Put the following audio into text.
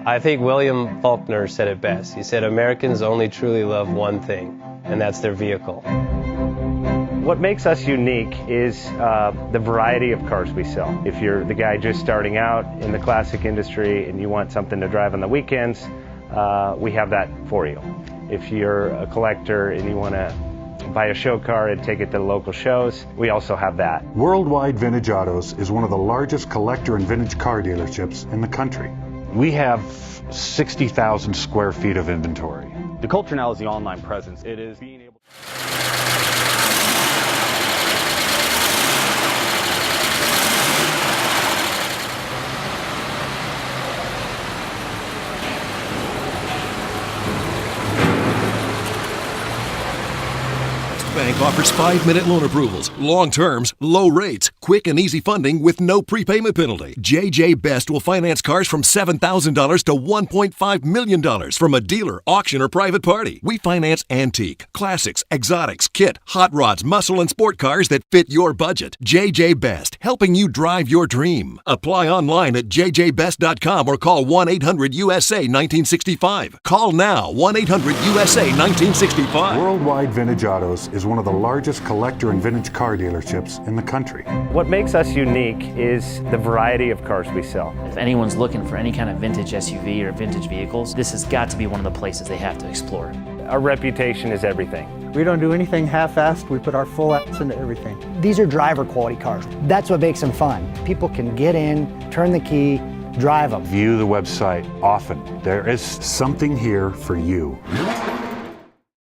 I think William Faulkner said it best. He said, Americans only truly love one thing, and that's their vehicle. What makes us unique is the variety of cars we sell. If you're the guy just starting out in the classic industry and you want something to drive on the weekends, we have that for you. If you're a collector and you want to buy a show car and take it to the local shows, we also have that. Worldwide Vintage Autos is one of the largest collector and vintage car dealerships in the country. We have 60,000 square feet of inventory. The culture now is the online presence. It is being able Bank offers 5-minute loan approvals, long terms, low rates, quick and easy funding with no prepayment penalty. JJ Best will finance cars from $7,000 to $1.5 million from a dealer, auction, or private party. We finance antique, classics, exotics, kit, hot rods, muscle, and sport cars that fit your budget. JJ Best, helping you drive your dream. Apply online at jjbest.com or call 1-800-USA-1965. Call now, 1-800-USA-1965. Worldwide Vintage Autos is one of the largest collector and vintage car dealerships in the country. What makes us unique is the variety of cars we sell. If anyone's looking for any kind of vintage SUV or vintage vehicles, this has got to be one of the places they have to explore. Our reputation is everything. We don't do anything half-assed. We put our full ass into everything. These are driver quality cars. That's what makes them fun. People can get in, turn the key, drive them. View the website often. There is something here for you.